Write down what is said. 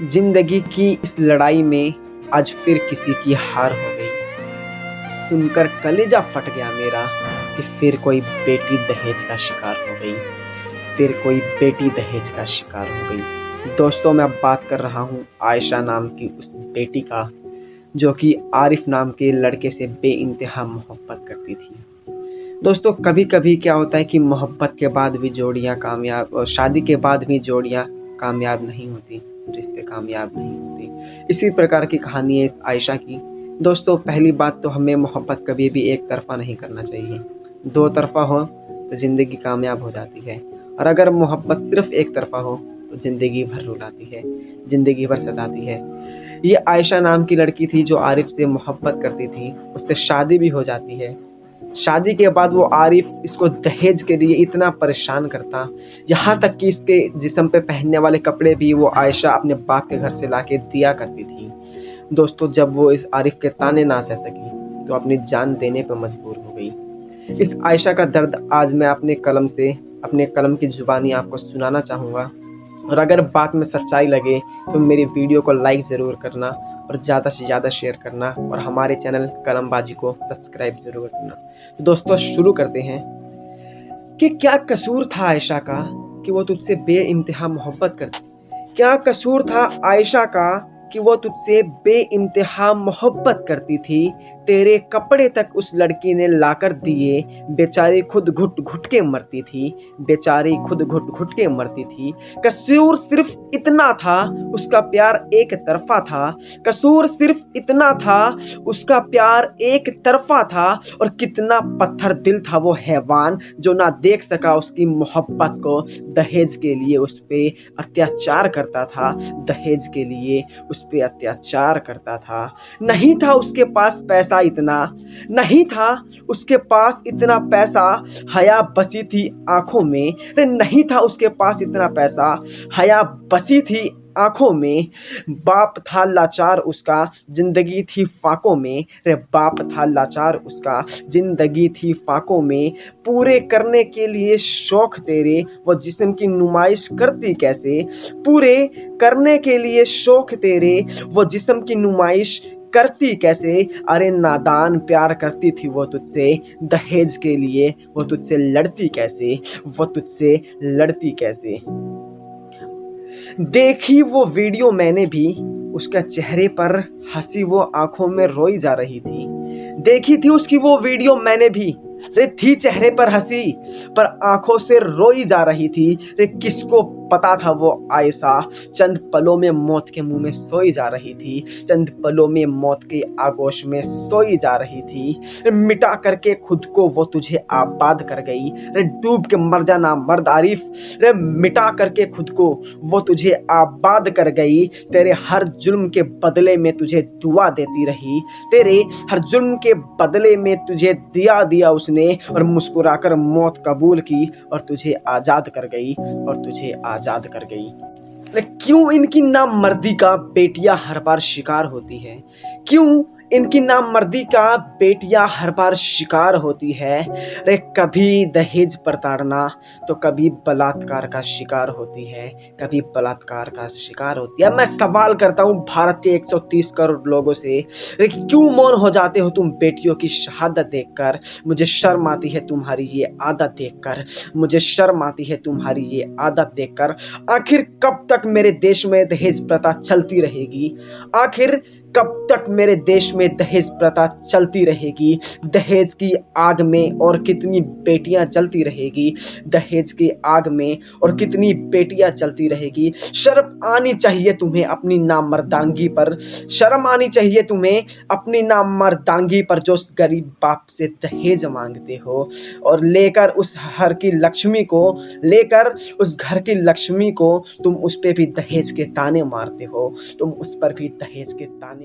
जिंदगी की इस लड़ाई में आज फिर किसी की हार हो गई। सुनकर कलेजा फट गया मेरा कि फिर कोई बेटी दहेज का शिकार हो गई। फिर कोई बेटी दहेज का शिकार हो गई। दोस्तों, मैं अब बात कर रहा हूँ आयशा नाम की उस बेटी का, जो कि आरिफ नाम के लड़के से बेइंतहा मोहब्बत करती थी। दोस्तों, कभी कभी क्या होता है कि मोहब्बत के बाद भी जोड़ियाँ कामयाब, और शादी के बाद भी जोड़ियाँ कामयाब नहीं होती, रिश्ते कामयाब नहीं होते। इसी प्रकार की कहानी है इस आयशा की। दोस्तों, पहली बात तो हमें मोहब्बत कभी भी एक तरफा नहीं करना चाहिए। दो तरफा हो तो ज़िंदगी कामयाब हो जाती है, और अगर मोहब्बत सिर्फ एक तरफा हो तो ज़िंदगी भर रुलाती है, ज़िंदगी भर सताती है। ये आयशा नाम की लड़की थी जो आरिफ से मोहब्बत करती थी, उससे शादी भी हो जाती है। शादी के बाद वो आरिफ इसको दहेज के लिए इतना परेशान करता, यहाँ तक कि इसके जिस्म पे पहनने वाले कपड़े भी वो आयशा अपने बाप के घर से लाके दिया करती थी। दोस्तों, जब वो इस आरिफ के ताने ना सह सकी तो अपनी जान देने पर मजबूर हो गई। इस आयशा का दर्द आज मैं अपने कलम की जुबानी आपको सुनाना चाहूँगा। और अगर बात में सच्चाई लगे तो मेरी वीडियो को लाइक ज़रूर करना, और ज़्यादा से ज़्यादा शेयर करना, और हमारे चैनल कलमबाजी को सब्सक्राइब ज़रूर करना। तो दोस्तों, शुरू करते हैं कि क्या कसूर था आयशा का कि वो तुझसे बेइंतहा मोहब्बत करती। क्या कसूर था आयशा का कि वो तुझसे बेइंतहा मोहब्बत करती थी। तेरे कपड़े तक उस लड़की ने लाकर दिए, बेचारी खुद घुट घुट के मरती थी, बेचारी खुद घुट घुट के मरती थी। कसूर सिर्फ इतना था, उसका प्यार एक तरफा था। कसूर सिर्फ इतना था, उसका प्यार एक तरफा था। और कितना पत्थर दिल था वो हैवान, जो ना देख सका उसकी मोहब्बत को। दहेज के लिए उस पे अत्याचार करता था, दहेज के लिए उस पे अत्याचार करता था। नहीं था उसके पास पैसा इतना, नहीं था उसके पास इतना पैसा, हया बसी थी आंखों में। नहीं था उसके पास इतना पैसा, हया बसी थी आंखों में। बाप था लाचार उसका, जिंदगी थी फाकों में। रे बाप था लाचार उसका, जिंदगी थी फाकों में। पूरे करने के लिए शौक तेरे, वो जिस्म की नुमाइश करती कैसे। पूरे करने के लिए शौक तेरे, वो जिस्म की नुमाइश करती कैसे। अरे नादान, प्यार करती थी वो तुझसे, दहेज के लिए वो तुझसे लड़ती कैसे, वो तुझसे लड़ती कैसे। देखी वो वीडियो मैंने भी, उसका चेहरे पर हंसी, वो आंखों में रोई जा रही थी। देखी थी उसकी वो वीडियो मैंने भी, रे थी चेहरे पर हंसी पर आंखों से रोई जा रही थी। रे किसको पता था वो आयशा चंद पलों में मौत के मुंह में सोई जा रही थी, चंद पलों में मौत के आगोश में सोई जा रही थी। मिटा करके खुद को वो तुझे आबाद कर गई। रे डूब के मर जाना मर्द आरिफ, रे मिटा करके खुद को वो तुझे आबाद कर गई। तेरे हर जुल्म के बदले में तुझे दुआ देती रही, तेरे हर जुल्म के बदले में तुझे दिया उसने, और मुस्कुराकर मौत कबूल की और तुझे आजाद कर गई, और तुझे आजाद कर गई। क्यों इनकी नामर्दी का बेटियां हर बार शिकार होती है, क्यों इनकी नामर्दी का बेटियां हर बार शिकार होती है। रे कभी दहेज प्रताड़ना तो कभी बलात्कार का शिकार होती है, कभी बलात्कार का शिकार होती है। मैं सवाल करता हूँ भारत के 130 करोड़ लोगों से, रे क्यों मौन हो जाते हो तुम बेटियों की शहादत देखकर। मुझे शर्म आती है तुम्हारी ये आदत देखकर, मुझे शर्म आती है तुम्हारी ये आदत देखकर। आखिर कब तक मेरे देश में दहेज प्रथा चलती रहेगी, आखिर कब तक मेरे देश में दहेज प्रथा चलती रहेगी। दहेज की आग में और कितनी बेटियां जलती रहेगी, दहेज की आग में और कितनी बेटियां जलती रहेगी। शर्म आनी चाहिए तुम्हें अपनी नामर्दांगी पर, शर्म आनी चाहिए तुम्हें अपनी नामर्दांगी पर, जो उस गरीब बाप से दहेज मांगते हो, और लेकर उस घर की लक्ष्मी को, लेकर उस घर की लक्ष्मी को तुम उस पे भी दहेज के ताने मारते हो, तुम उस पर भी दहेज के ताने